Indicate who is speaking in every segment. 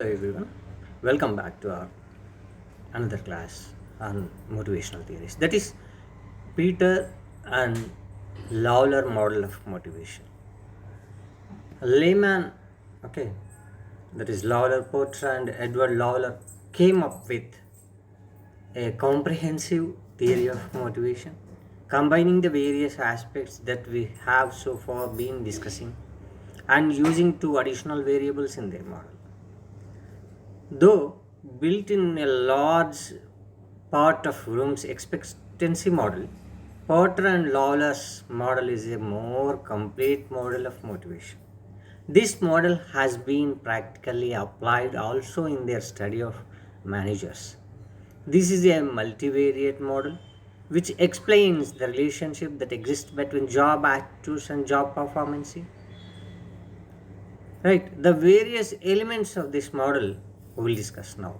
Speaker 1: Hello everyone, welcome back to our another class on motivational theories. That is Peter and Lawler model of motivation. Layman, okay, that is Lawler, Porter, and Edward Lawler came up with a comprehensive theory of motivation, combining the various aspects that we have so far been discussing and using two additional variables in their model. Though built in a large part of Room's expectancy model, Porter and Lawler's model is a more complete model of motivation. This model has been practically applied also in their study of managers. This is a multivariate model which explains the relationship that exists between job attitudes and job performance. Right, the various elements of this model we will discuss now.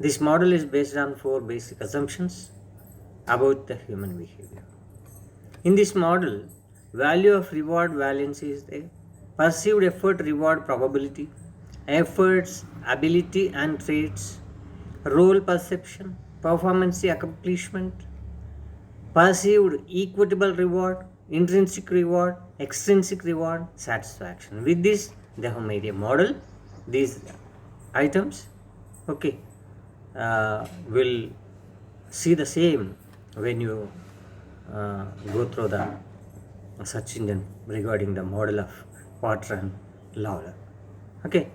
Speaker 1: This model is based on four basic assumptions about the human behavior. In this model, value of reward variance is there, perceived effort reward probability, efforts, ability and traits, role perception, performance accomplishment, perceived equitable reward, intrinsic reward, extrinsic reward, satisfaction. With this, they have made a model. These items, okay, will see the same when you go through the search engine regarding the model of Porter and Lawler. Okay,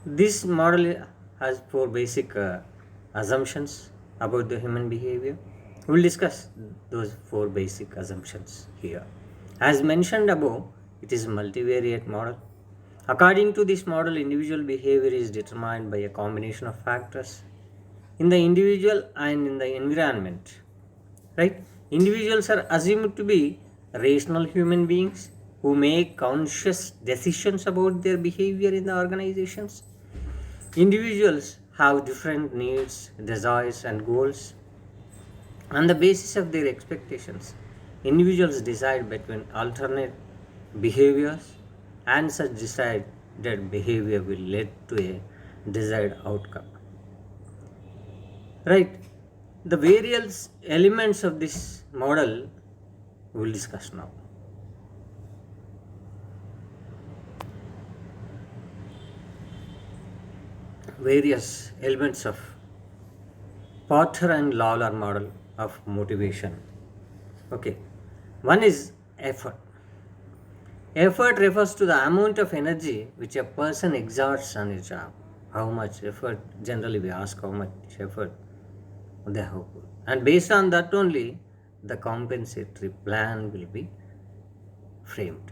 Speaker 1: this model has four basic assumptions about the human behavior. We will discuss those four basic assumptions here. As mentioned above, it is a multivariate model. According to this model, individual behavior is determined by a combination of factors in the individual and in the environment. Right? Individuals are assumed to be rational human beings who make conscious decisions about their behavior in the organizations. Individuals have different needs, desires, and goals. On the basis of their expectations, individuals decide between alternate behaviors, and such decided behavior will lead to a desired outcome. Right? The various elements of this model we will discuss now. Various elements of Porter and Lawler model of motivation. Okay, one is effort. Effort refers to the amount of energy which a person exerts on a job. How much effort? Generally, we ask how much effort they have put, and based on that only, the compensatory plan will be framed.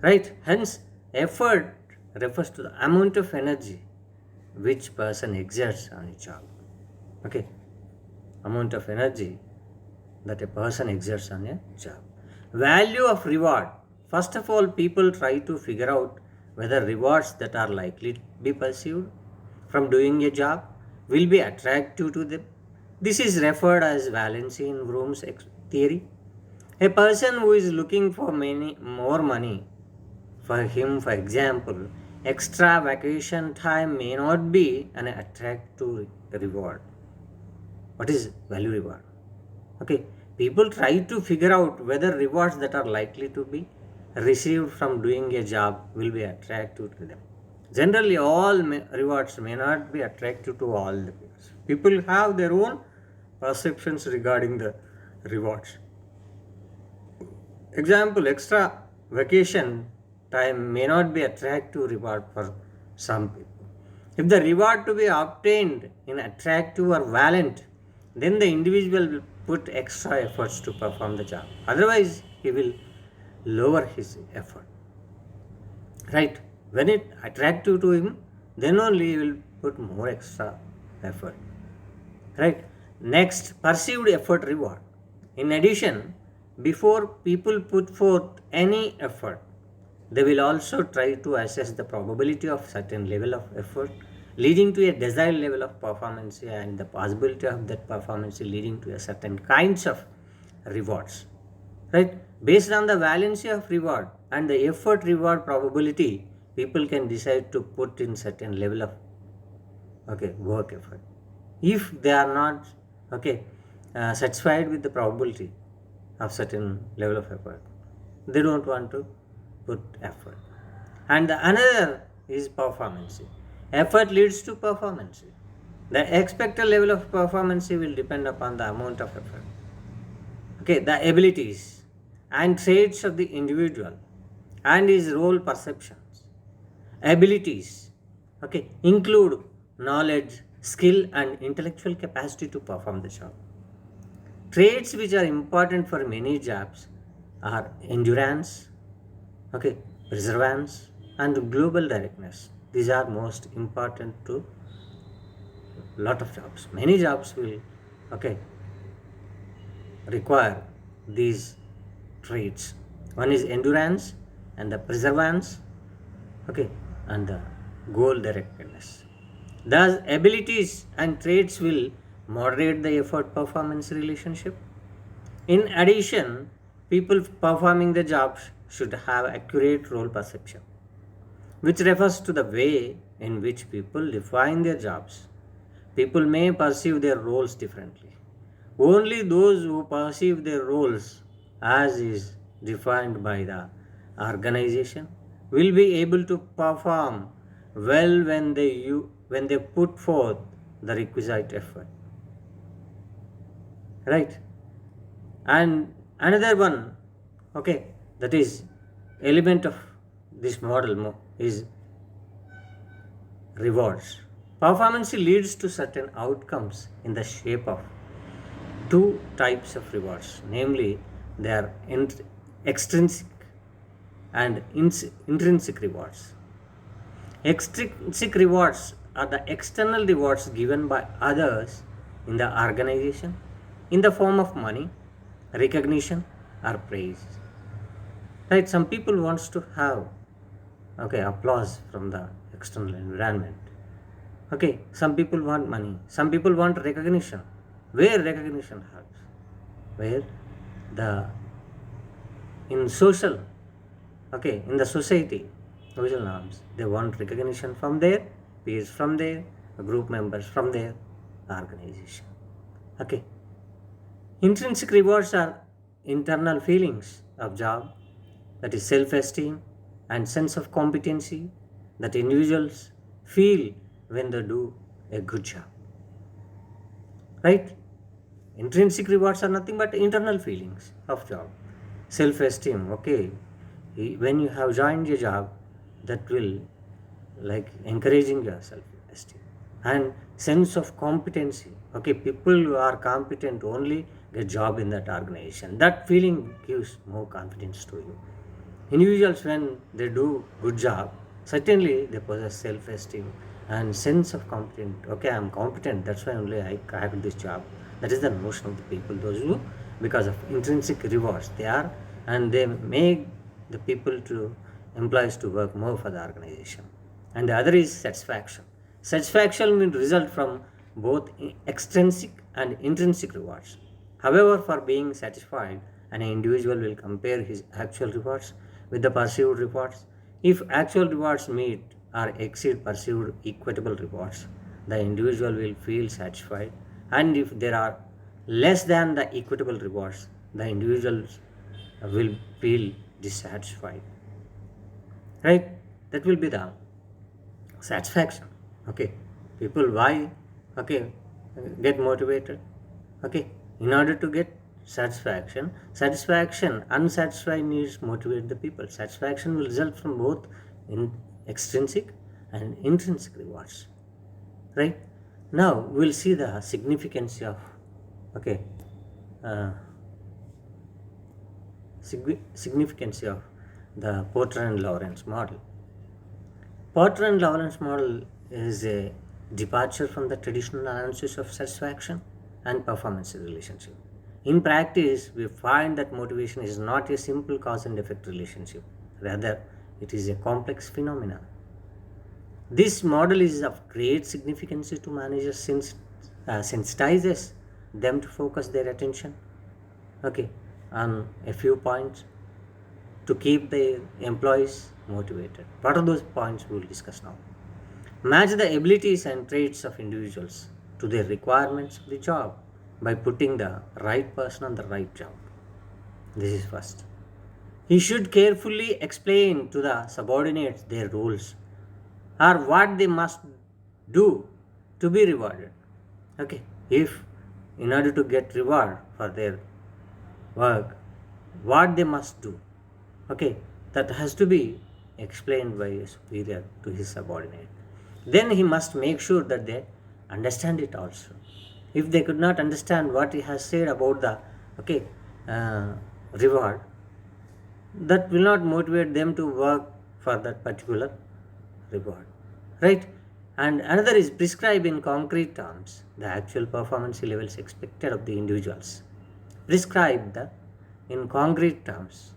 Speaker 1: Right? Hence, effort refers to the amount of energy which person exerts on a job. Okay, amount of energy that a person exerts on a job. Value of reward. First of all, people try to figure out whether rewards that are likely to be perceived from doing a job will be attractive to them. This is referred as valency in Bloom's theory. A person who is looking for more money, for him, for example, extra vacation time may not be an attractive reward. What is value reward? Okay, people try to figure out whether rewards that are likely to be received from doing a job will be attractive to them. Generally, all rewards may not be attractive to all the people. People have their own perceptions regarding the rewards. Example, extra vacation time may not be attractive reward for some people. If the reward to be obtained in attractive or valiant, then the individual will put extra efforts to perform the job. Otherwise, he will lower his effort. Right? When it attractive to him, then only he will put more extra effort. Right? Next, perceived effort reward. In addition, before people put forth any effort, they will also try to assess the probability of certain level of effort leading to a desired level of performance and the possibility of that performance leading to a certain kinds of rewards. Right? Based on the valency of reward and the effort reward probability, people can decide to put in certain level of work effort. If they are not satisfied with the probability of certain level of effort, they don't want to put effort. And the another is performance. Effort leads to performance. The expected level of performance will depend upon the amount of effort. The abilities and traits of the individual and his role perceptions. Abilities include knowledge, skill, and intellectual capacity to perform the job. Traits which are important for many jobs are endurance, perseverance, and global directness. These are most important to lot of jobs. Many jobs will require these traits. One is endurance and the perseverance, and the goal directedness. Thus, abilities and traits will moderate the effort performance relationship. In addition, people performing the jobs should have accurate role perception, which refers to the way in which people define their jobs. People may perceive their roles differently. Only those who perceive their roles as is defined by the organization will be able to perform well when they put forth the requisite effort. Right? And another one, that is element of this model is rewards. Performance leads to certain outcomes in the shape of two types of rewards, namely, they are extrinsic and intrinsic rewards. Extrinsic rewards are the external rewards given by others in the organization in the form of money, recognition, or praise. Right? Some people wants to have applause from the external environment. Some people want money. Some people want recognition. Where recognition helps? Where the in social, in the society, social norms, they want recognition from their peers, from their group members, from their organization. Intrinsic rewards are internal feelings of job, that is self-esteem and sense of competency that individuals feel when they do a good job. Right? Intrinsic rewards are nothing but internal feelings of job. Self-esteem, when you have joined your job, that will encouraging your self-esteem. And sense of competency, people who are competent only get job in that organization. That feeling gives more confidence to you. Individuals, when they do good job, certainly they possess self-esteem and sense of competent. I'm competent, that's why only I cracked this job. That is the notion of the people. Those who, because of intrinsic rewards, they are, and they make the people to employees to work more for the organization. And the other is satisfaction. Satisfaction will result from both extrinsic and intrinsic rewards. However, for being satisfied, an individual will compare his actual rewards with the perceived rewards. If actual rewards meet or exceed perceived equitable rewards, the individual will feel satisfied. And if there are less than the equitable rewards, the individuals will feel dissatisfied. Right? That will be the satisfaction. People why get motivated? In order to get satisfaction, unsatisfied needs motivate the people. Satisfaction will result from both in extrinsic and intrinsic rewards. Right? Now we'll see the significance of significance of the Porter and Lawrence model. Porter and Lawrence model is a departure from the traditional analysis of satisfaction and performance relationship. In practice, we find that motivation is not a simple cause and effect relationship. Rather, it is a complex phenomenon. This model is of great significance to managers since sensitizes them to focus their attention on a few points to keep the employees motivated. What are those points we will discuss now? Match the abilities and traits of individuals to the requirements of the job by putting the right person on the right job. This is first. He should carefully explain to the subordinates their roles or what they must do to be rewarded. Okay, if in order to get reward for their work, what they must do, okay, that has to be explained by a superior to his subordinate. Then he must make sure that they understand it also. If they could not understand what he has said about the okay reward, that will not motivate them to work for that particular reward, right? And another is prescribe in concrete terms the actual performance levels expected of the individuals. Prescribe the in concrete terms,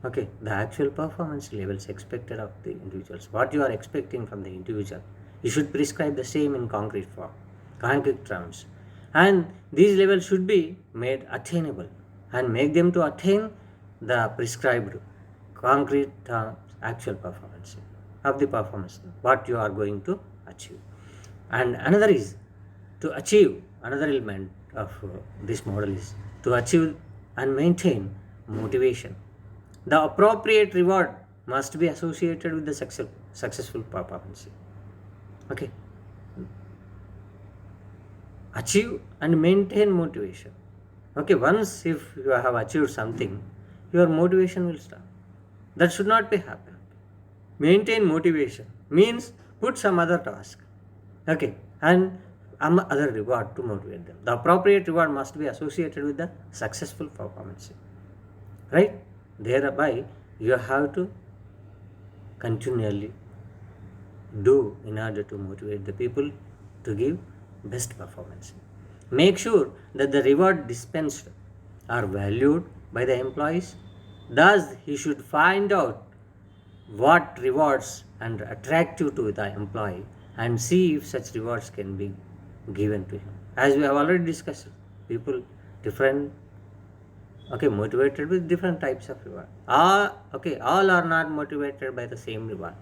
Speaker 1: okay, the actual performance levels expected of the individuals. What you are expecting from the individual, you should prescribe the same in concrete form, concrete terms, and these levels should be made attainable and make them to attain the prescribed concrete terms actual performance of the performance what you are going to achieve. And another is to achieve, another element of this model is to achieve and maintain motivation. The appropriate reward must be associated with the successful performance. Okay, achieve and maintain motivation. Okay, once if you have achieved something, your motivation will stop. That should not be happen. Maintain motivation means put some other task, okay, and other reward to motivate them. The appropriate reward must be associated with the successful performance, right? Thereby you have to continually do in order to motivate the people to give best performance. Make sure that the reward dispensed are valued by the employees. Thus, he should find out what rewards and attractive to the employee and see if such rewards can be given to him. As we have already discussed, people different motivated with different types of reward. All are not motivated by the same reward.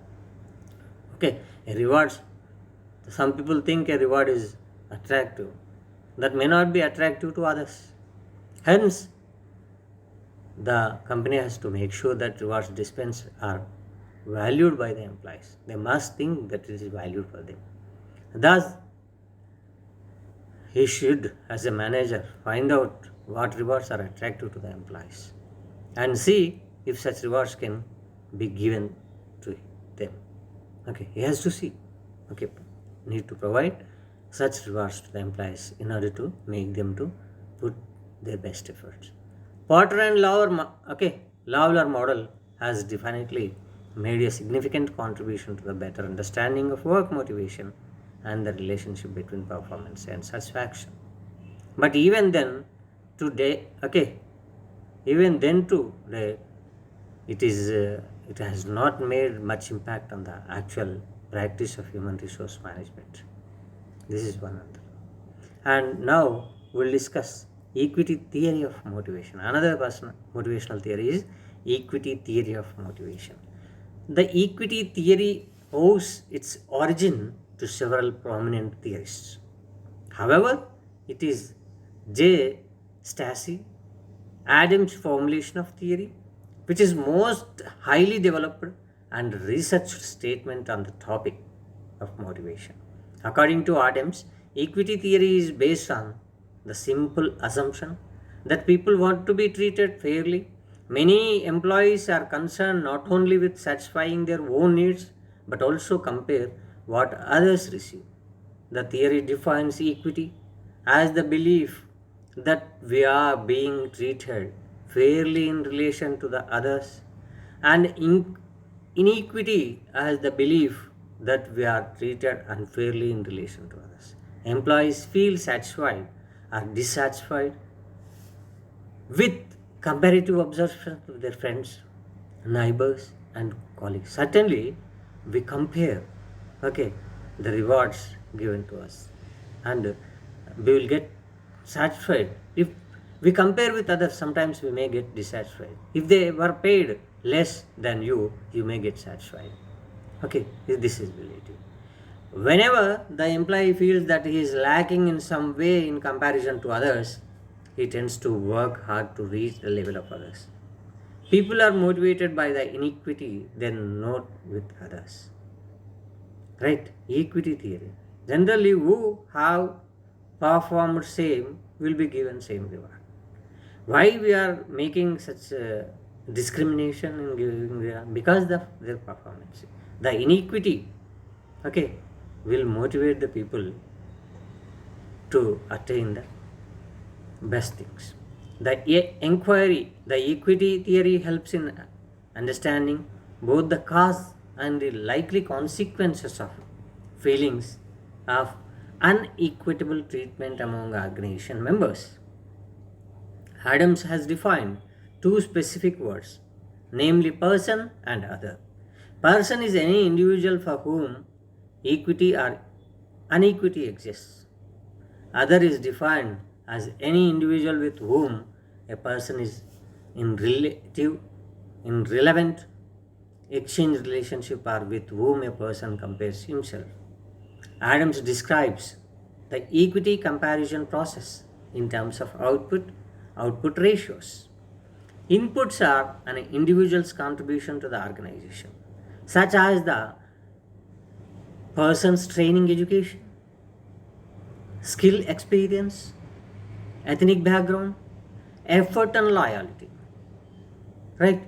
Speaker 1: Okay, rewards, some people think a reward is attractive, that may not be attractive to others. Hence, the company has to make sure that rewards dispensed are valued by the employees. They must think that it is valued for them. Thus, he should, as a manager, find out what rewards are attractive to the employees and see if such rewards can be given to them. Okay, he has to see. Okay, need to provide such rewards to the employees in order to make them to put their best efforts. Porter and Lawler model has definitely made a significant contribution to the better understanding of work motivation and the relationship between performance and satisfaction. But even then, today, it has not made much impact on the actual practice of human resource management. This is one other. And now we'll discuss equity theory of motivation. Another motivational theory is equity theory of motivation. The equity theory owes its origin to several prominent theorists. However, it is J. Stacy Adams' formulation of theory, which is most highly developed and researched statement on the topic of motivation. According to Adams, equity theory is based on the simple assumption that people want to be treated fairly. Many employees are concerned not only with satisfying their own needs but also compare what others receive. The theory defines equity as the belief that we are being treated fairly in relation to the others, and inequity as the belief that we are treated unfairly in relation to others. Employees feel satisfied or dissatisfied with comparative observations of their friends, neighbors, and colleagues. Certainly, we compare the rewards given to us, and we will get satisfied. If we compare with others, sometimes we may get dissatisfied. If they were paid less than you, you may get satisfied. Okay, this is relative. Whenever the employee feels that he is lacking in some way in comparison to others, he tends to work hard to reach the level of others. People are motivated by the inequity, then not with others. Right? Equity theory. Generally, who have performed same will be given same reward. Why we are making such discrimination in giving reward? Because of their performance. The inequity, okay, will motivate the people to attain the best things. The inquiry, the equity theory helps in understanding both the cause and the likely consequences of feelings of unequitable treatment among organization members. Adams has defined two specific words, namely person and other. Person is any individual for whom equity or unequity exists. Other is defined as any individual with whom a person is in relevant exchange relationship or with whom a person compares himself. Adams describes the equity comparison process in terms of output ratios. Inputs are an individual's contribution to the organization, such as the person's training education, skill experience, ethnic background, effort and loyalty. Right?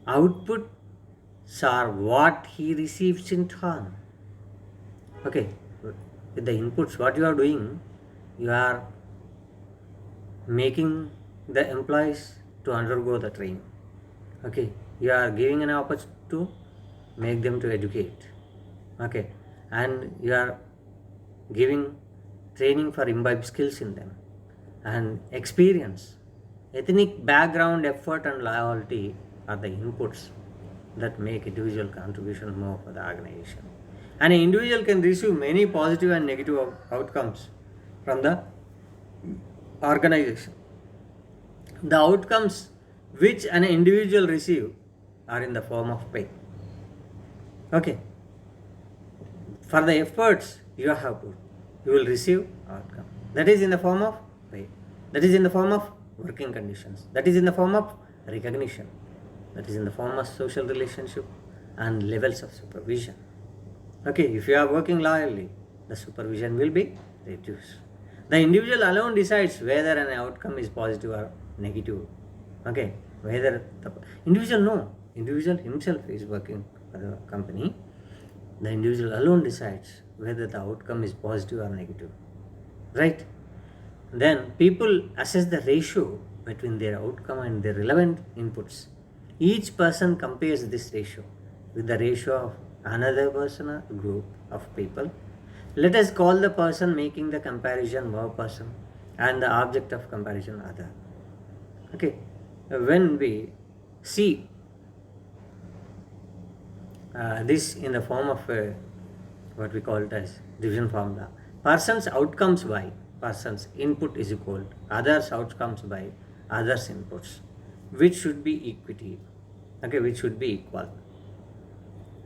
Speaker 1: Outputs are what he receives in turn. Okay, with the inputs, what you are doing, you are making the employees to undergo the training. Okay, you are giving an opportunity to make them to educate. Okay, and you are giving training for imbibe skills in them and experience. Ethnic background, effort and loyalty are the inputs that make individual contribution more for the organization. And an individual can receive many positive and negative outcomes from the organization. The outcomes which an individual receive are in the form of pay. Okay. For the efforts you have put, you will receive outcome. That is in the form of pay. That is in the form of working conditions. That is in the form of recognition. That is in the form of social relationship and levels of supervision. Okay, if you are working loyally, the supervision will be reduced. The individual alone decides whether an outcome is positive or negative. Okay, whether the individual himself is working for the company. The individual alone decides whether the outcome is positive or negative. Right? Then people assess the ratio between their outcome and their relevant inputs. Each person compares this ratio with the ratio of another person or group of people. Let us call the person making the comparison one person and the object of comparison other. Okay, when we see this in the form of what we call it as division formula, person's outcomes by person's input is equal to others outcomes by others inputs, which should be equity. Okay, which should be equal.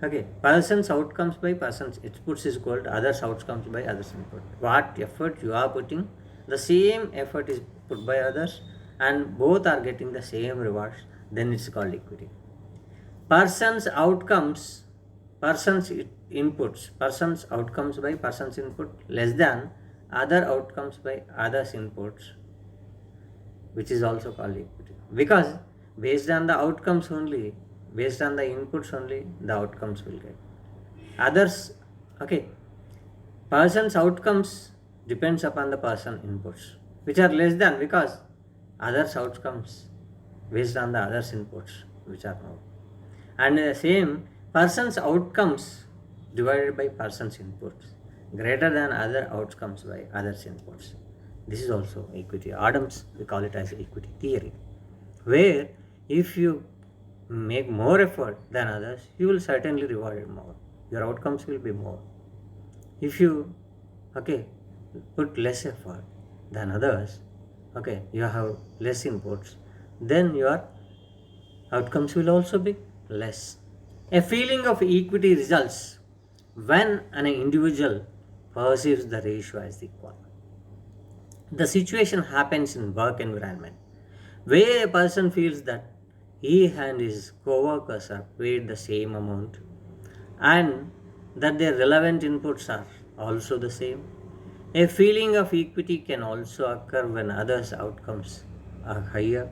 Speaker 1: Okay, person's outcomes by person's inputs is equal to others outcomes by others input. What effort you are putting, the same effort is put by others and both are getting the same rewards, then it's called equity. Person's outcomes, person's inputs, person's outcomes by person's input less than other outcomes by others inputs, which is also called equity. Because based on the outcomes only, based on the inputs only, the outcomes will get. Others, okay, person's outcomes depends upon the person inputs, which are less than because others outcomes based on the others inputs, which are more. And the same person's outcomes divided by person's inputs greater than other outcomes by others inputs. This is also equity. Adams, we call it as equity theory, where if you make more effort than others, you will certainly reward more. Your outcomes will be more. If you put less effort than others, you have less inputs, then your outcomes will also be less. A feeling of equity results when an individual perceives the ratio as equal. The situation happens in work environment where a person feels that he and his co-workers are paid the same amount and that their relevant inputs are also the same. A feeling of equity can also occur when others' outcomes are higher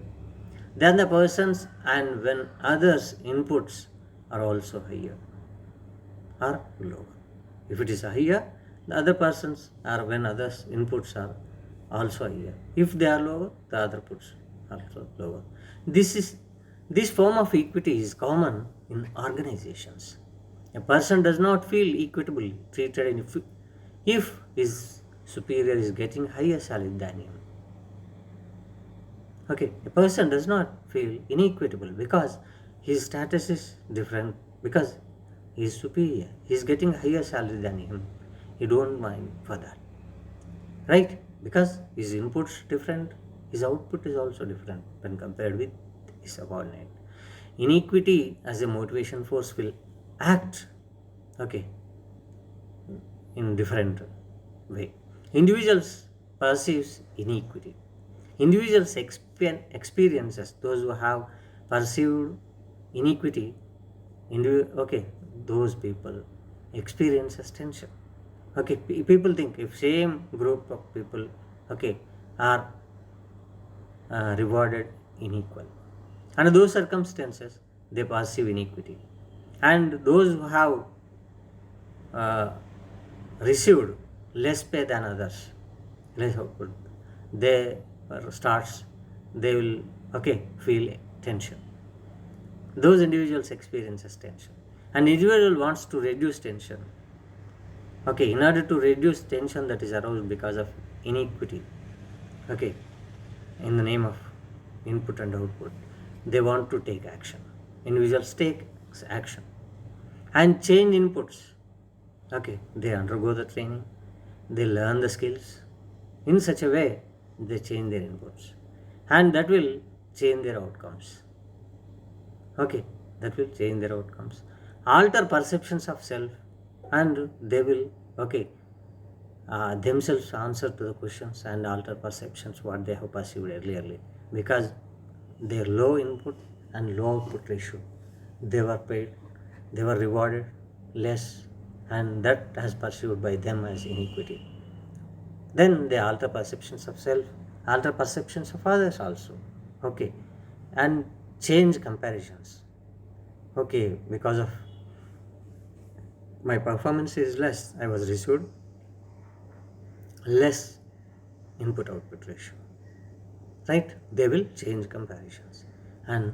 Speaker 1: than the person's and when others' inputs are also higher or lower. If it is higher, the other person's or when others' inputs are also higher. If they are lower, the other inputs are also lower. This form of equity is common in organizations. A person does not feel equitably treated if his superior is getting higher salary than him. Okay, a person does not feel inequitable because his status is different, because he is superior, he is getting higher salary than him. He don't mind for that, right? Because his inputs different, his output is also different when compared with his subordinate. Inequity as a motivation force will act, okay, in different way. Individuals perceives inequity. Individuals experiences those who have perceived inequity. Okay, those people experiences tension. Okay, people think if same group of people, okay, are rewarded unequal. Under those circumstances, they perceive inequity. And those who have received less pay than others, less output, they they will, okay, feel tension. Those individuals experiences tension. An individual wants to reduce tension. Okay, in order to reduce tension that is aroused because of inequity, okay, in the name of input and output, they want to take action. Individuals take action and change inputs. Okay, they undergo the training, they learn the skills. In such a way, they change their inputs, and that will change their outcomes. Okay, that will change their outcomes, alter perceptions of self, and they will, okay, themselves answer to the questions and alter perceptions what they have perceived earlierly, because their low input and low output ratio, they were paid, they were rewarded less, and that has perceived by them as inequity. Then they alter perceptions of self, alter perceptions of others also, okay, and change comparisons. Okay, because of my performance is less, I was received less input output ratio, right? They will change comparisons and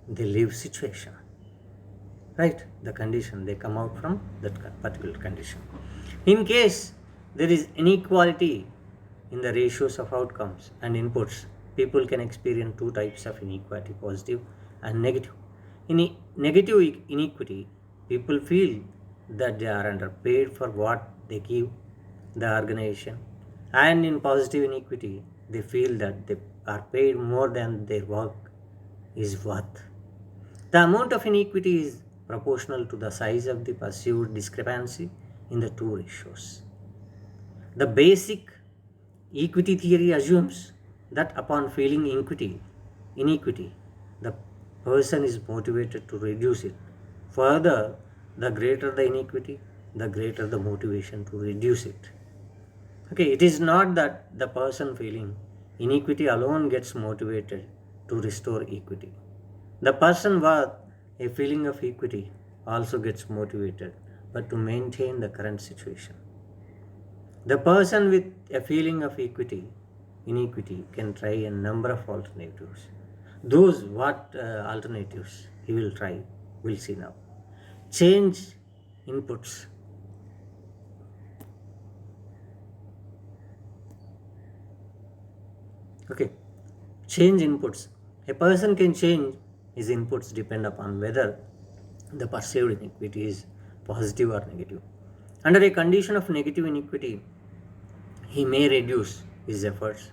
Speaker 1: they leave situation, right? The condition, they come out from that particular condition. In case there is inequality in the ratios of outcomes and inputs, people can experience two types of inequality, positive and negative. In negative inequity, people feel that they are underpaid for what they give the organization, and in positive inequity, they feel that they are paid more than their work is worth. The amount of inequity is proportional to the size of the perceived discrepancy in the two ratios. The basic equity theory assumes that upon feeling inequity, the person is motivated to reduce it. Further, the greater the inequity, the greater the motivation to reduce it. Okay, it is not that the person feeling inequity alone gets motivated to restore equity. The person with a feeling of equity also gets motivated, but to maintain the current situation. The person with a feeling of inequity can try a number of alternatives. Those what alternatives he will try, we'll see now. Change inputs. Okay, change inputs. A person can change his inputs depend upon whether the perceived inequity is positive or negative. Under a condition of negative inequity, he may reduce his efforts,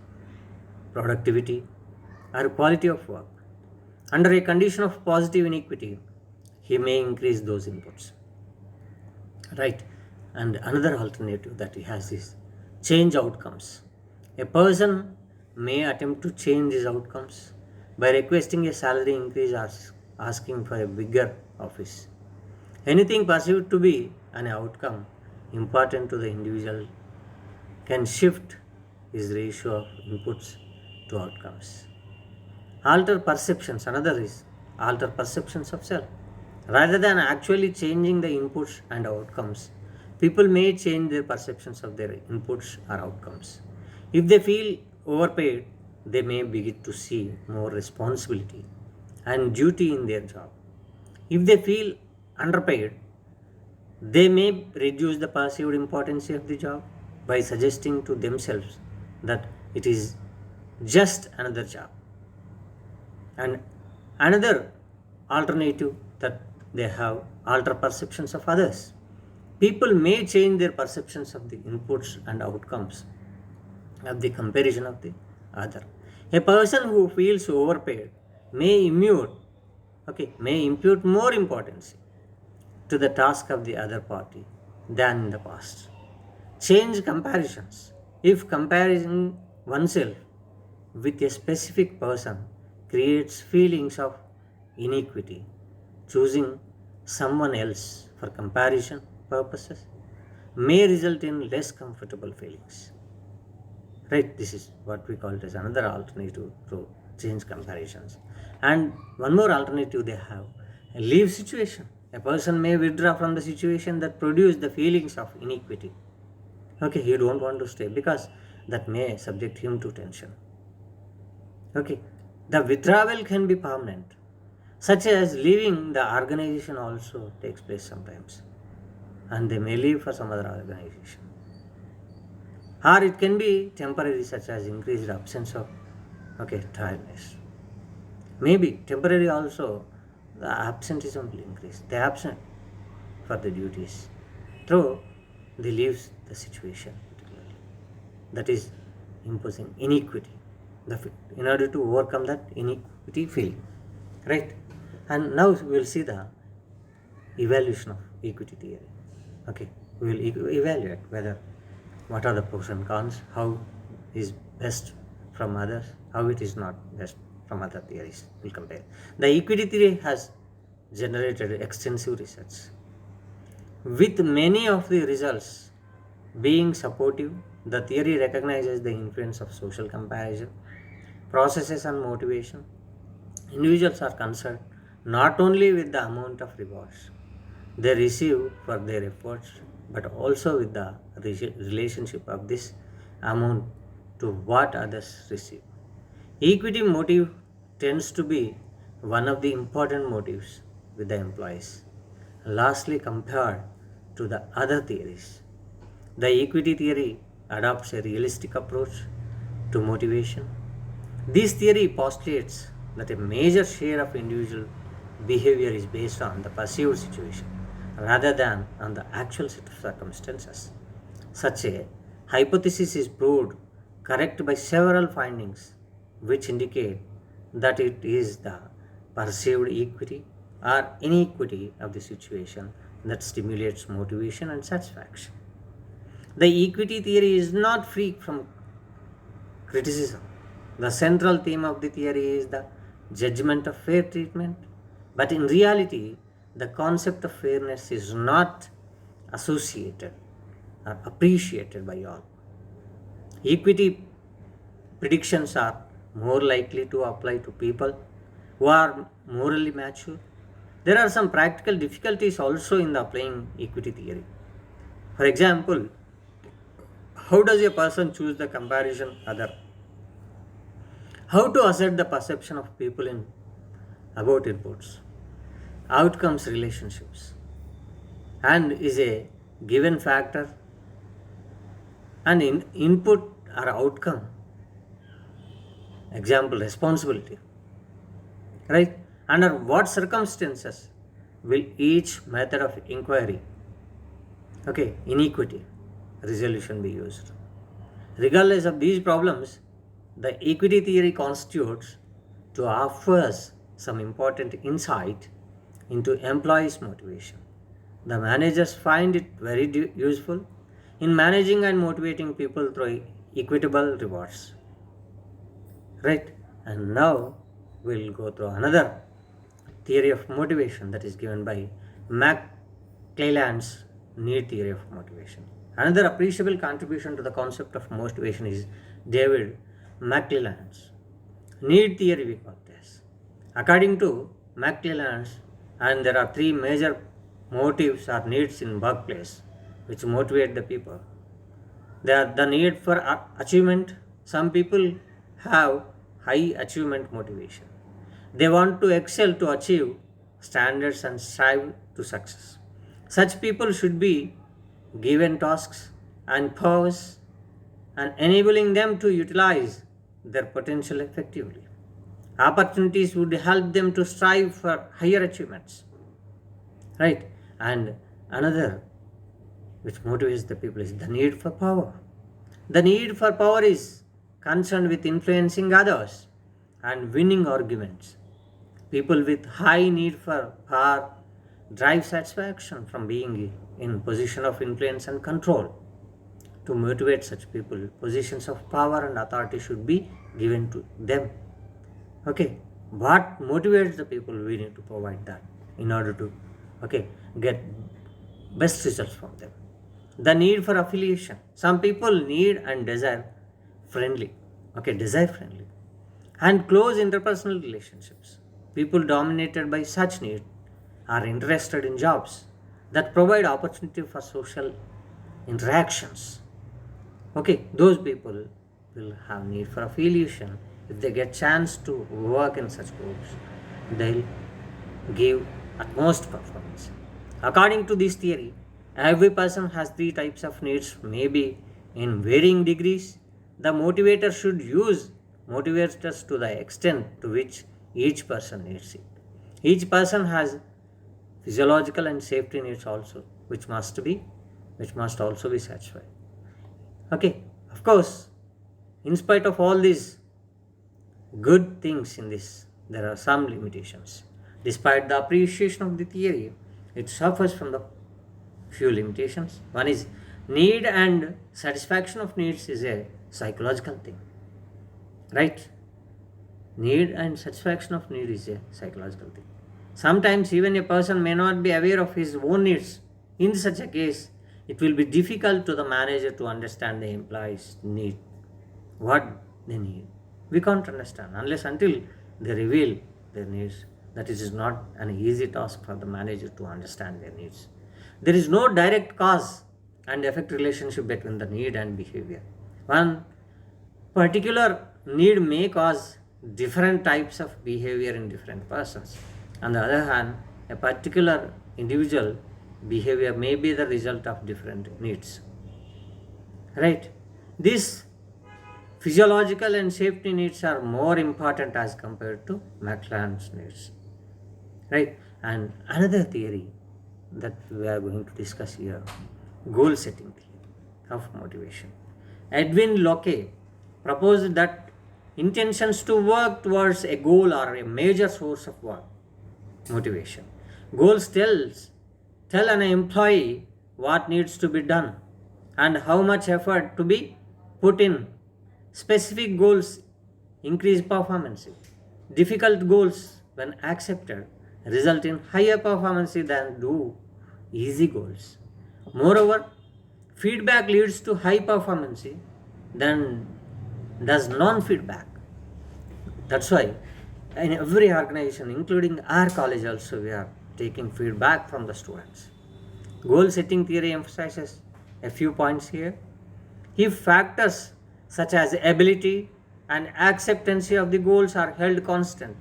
Speaker 1: productivity, or quality of work. Under a condition of positive inequity, he may increase those inputs. Right? And another alternative that he has is change outcomes. A person may attempt to change his outcomes by requesting a salary increase or asking for a bigger office. Anything perceived to be an outcome important to the individual can shift his ratio of inputs to outcomes. Alter perceptions, another is alter perceptions of self. Rather than actually changing the inputs and outcomes, people may change their perceptions of their inputs or outcomes. If they feel overpaid, they may begin to see more responsibility and duty in their job. If they feel underpaid, they may reduce the perceived importance of the job by suggesting to themselves that it is just another job. And another alternative that they have alter perceptions of others. People may change their perceptions of the inputs and outcomes of the comparison of the other. A person who feels overpaid may impute more importance to the task of the other party than in the past. Change comparisons. If comparing oneself with a specific person creates feelings of inequity, choosing someone else for comparison purposes may result in less comfortable feelings. Right? This is what we call it as another alternative to change comparisons. And one more alternative they have, a leave situation. A person may withdraw from the situation that produced the feelings of inequity. Okay, he don't want to stay because that may subject him to tension. Okay, the withdrawal can be permanent, such as leaving the organization also takes place sometimes, and they may leave for some other organization. Or it can be temporary, such as increased absence of tiredness. Maybe temporary also the absenteeism will increase. They are absent for the duties. Through they leaves the situation particularly. That is imposing inequity. In order to overcome that inequity feeling. Right? And now we will see the evaluation of equity theory. Okay, we will evaluate whether what are the pros and cons, how is best from others, how it is not best from other theories. We'll compare. The equity theory has generated extensive research, with many of the results being supportive. The theory recognizes the influence of social comparison, processes, and motivation. Individuals are concerned not only with the amount of rewards they receive for their efforts, but also with the relationship of this amount to what others receive. Equity motive tends to be one of the important motives with the employees. Lastly, compared to the other theories, the equity theory adopts a realistic approach to motivation. This theory postulates that a major share of individual behavior is based on the perceived situation rather than on the actual set of circumstances. Such a hypothesis is proved correct by several findings which indicate that it is the perceived equity or inequity of the situation that stimulates motivation and satisfaction. The equity theory is not free from criticism. The central theme of the theory is the judgment of fair treatment, but in reality, the concept of fairness is not associated or appreciated by all. Equity predictions are more likely to apply to people who are morally mature. There are some practical difficulties also in the applying equity theory. For example, how does a person choose the comparison other? How to assess the perception of people in about inputs, outcomes, relationships, and is a given factor and input or outcome. Example, responsibility. Right? Under what circumstances will each method of inquiry, inequity resolution be used? Regardless of these problems, the equity theory constitutes to offers some important insight into employees' motivation. The managers find it very useful in managing and motivating people through equitable rewards. Right? And now we'll go through another theory of motivation that is given by McClelland's need theory of motivation. Another appreciable contribution to the concept of motivation is David McClelland's need theory, we call this. According to McClelland's, and there are three major motives or needs in workplace which motivate the people. They are the need for achievement. Some people have high achievement motivation. They want to excel to achieve standards and strive to success. Such people should be given tasks and powers and enabling them to utilize their potential effectively. Opportunities would help them to strive for higher achievements. Right? And another which motivates the people is the need for power. The need for power is concerned with influencing others and winning arguments. People with high need for power drive satisfaction from being in position of influence and control. To motivate such people, positions of power and authority should be given to them. Okay, what motivates the people? We need to provide that in order to get best results from them. The need for affiliation. Some people need and desire friendly and close interpersonal relationships. People dominated by such need are interested in jobs that provide opportunity for social interactions. Those people will have need for affiliation. If they get chance to work in such groups, they'll give utmost performance. According to this theory, every person has three types of needs, maybe in varying degrees. The motivator should use motivators to the extent to which each person needs it. Each person has physiological and safety needs also, which must also be satisfied. Of course, in spite of all these good things in this, there are some limitations. Despite the appreciation of the theory, it suffers from the few limitations. One is need and satisfaction of needs is a psychological thing. Right? Need and satisfaction of need is a psychological thing. Sometimes even a person may not be aware of his own needs. In such a case, it will be difficult to the manager to understand the employee's need, what they need. We can't understand unless until they reveal their needs. That is not an easy task for the manager to understand their needs. There is no direct cause and effect relationship between the need and behavior. One particular need may cause different types of behavior in different persons. On the other hand, a particular individual behavior may be the result of different needs. Right? These physiological and safety needs are more important as compared to McClelland's needs. Right? And another theory that we are going to discuss here, goal setting theory of motivation. Edwin Locke proposed that intentions to work towards a goal are a major source of motivation. Goals tell an employee what needs to be done and how much effort to be put in. Specific goals increase performance. Difficult goals, when accepted, result in higher performance than do easy goals. Moreover, feedback leads to high performance than does non-feedback. That's why in every organization, including our college also, we are taking feedback from the students. Goal setting theory emphasizes a few points here. If factors such as ability and acceptance of the goals are held constant,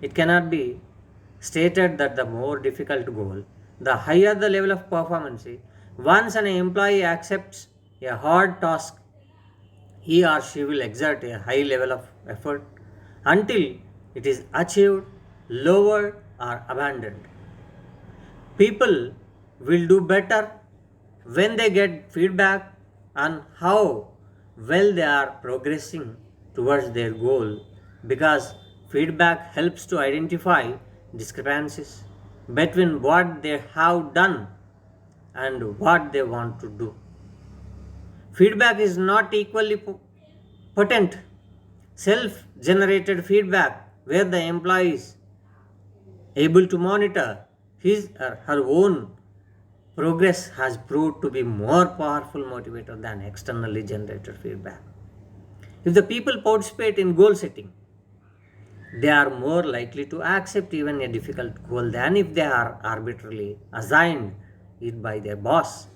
Speaker 1: it cannot be stated that the more difficult goal, the higher the level of performance. Once an employee accepts a hard task, he or she will exert a high level of effort until it is achieved, lowered, or abandoned. People will do better when they get feedback on how well they are progressing towards their goal, because Feedback helps to identify discrepancies between what they have done and what they want to do. Feedback is not equally potent. Self generated feedback, where the employee is able to monitor his or her own progress, has proved to be more powerful motivator than externally generated feedback. If the people participate in goal setting, they are more likely to accept even a difficult goal than if they are arbitrarily assigned it by their boss.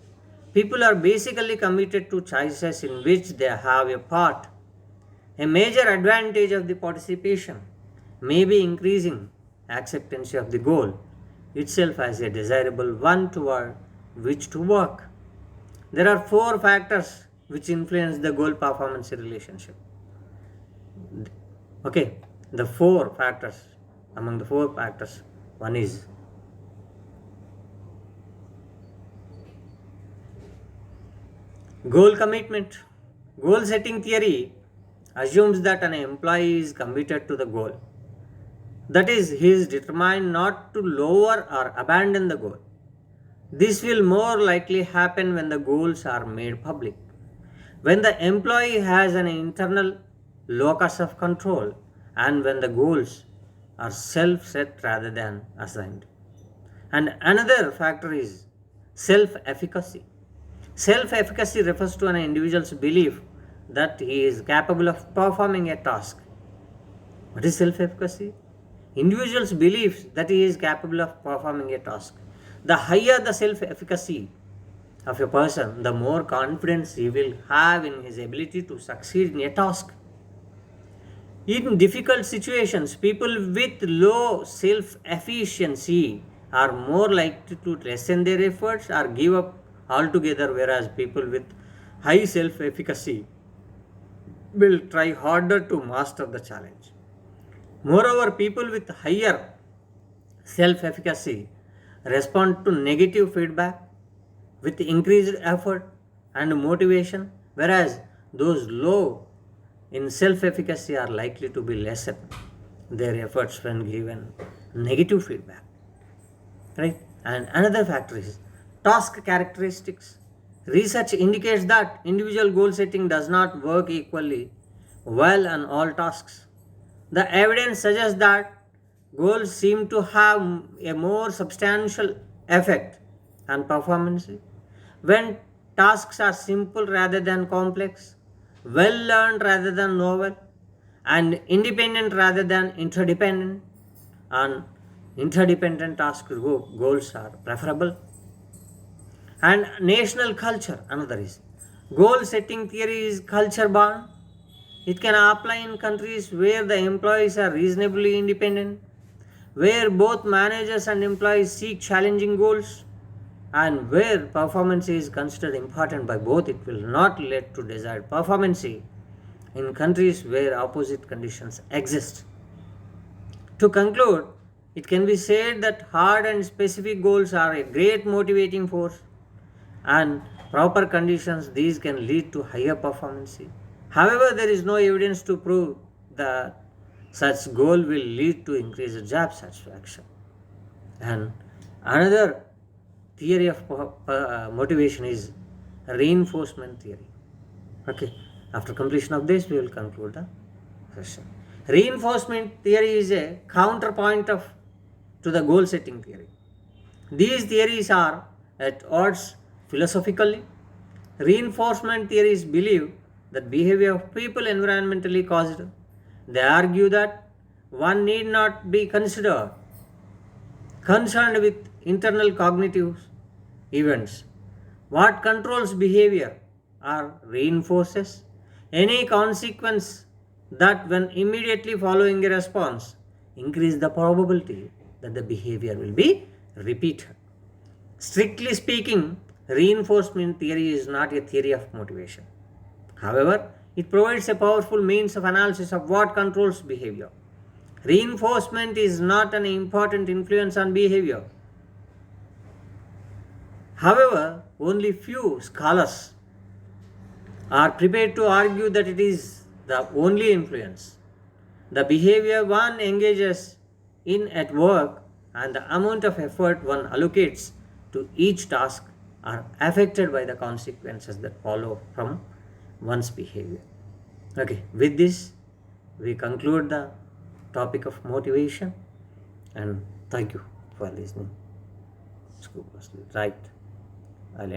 Speaker 1: People are basically committed to choices in which they have a part. A major advantage of the participation may be increasing acceptance of the goal itself as a desirable one toward which to work. There are four factors which influence the goal performance relationship. Okay, the four factors, among the four factors, one is goal commitment. Goal setting theory assumes that an employee is committed to the goal. That is, he is determined not to lower or abandon the goal. This will more likely happen when the goals are made public. When the employee has an internal locus of control and when the goals are self set rather than assigned. And another factor is self efficacy. Self efficacy refers to an individual's belief that he is capable of performing a task. What is self efficacy? Individual's beliefs that he is capable of performing a task. The higher the self efficacy of a person, the more confidence he will have in his ability to succeed in a task. In difficult situations, people with low self efficiency are more likely to lessen their efforts or give up altogether, whereas people with high self efficacy will try harder to master the challenge. Moreover, people with higher self efficacy respond to negative feedback with increased effort and motivation, whereas those low in self efficacy are likely to be lessen their efforts when given negative feedback. Right? And another factor is task characteristics. Research indicates that individual goal setting does not work equally well on all tasks. The evidence suggests that goals seem to have a more substantial effect on performance when tasks are simple rather than complex, well learned rather than novel, and independent rather than interdependent. And interdependent task goals are preferable. And national culture, another is goal setting theory is culture born. It can apply in countries where the employees are reasonably independent, where both managers and employees seek challenging goals, and where performance is considered important by both. It will not lead to desired performance in countries where opposite conditions exist. To conclude, it can be said that hard and specific goals are a great motivating force, and proper conditions these can lead to higher performance. However, there is no evidence to prove that such goal will lead to increased job satisfaction. And another theory of motivation is reinforcement theory. Okay, after completion of this, we will conclude the session. Reinforcement theory is a counterpoint to the goal setting theory. These theories are at odds philosophically. Reinforcement theories believe that behavior of people environmentally caused. They argue that one need not be concerned with internal cognitive events. What controls behavior or reinforces any consequence that when immediately following a response increase the probability that the behavior will be repeated. Strictly speaking, reinforcement theory is not a theory of motivation. However, it provides a powerful means of analysis of what controls behavior. Reinforcement is not an important influence on behavior. However, only few scholars are prepared to argue that it is the only influence. The behavior one engages in at work and the amount of effort one allocates to each task are affected by the consequences that follow from one's behavior. Okay, with this, we conclude the topic of motivation, and thank you for listening. Right. I'll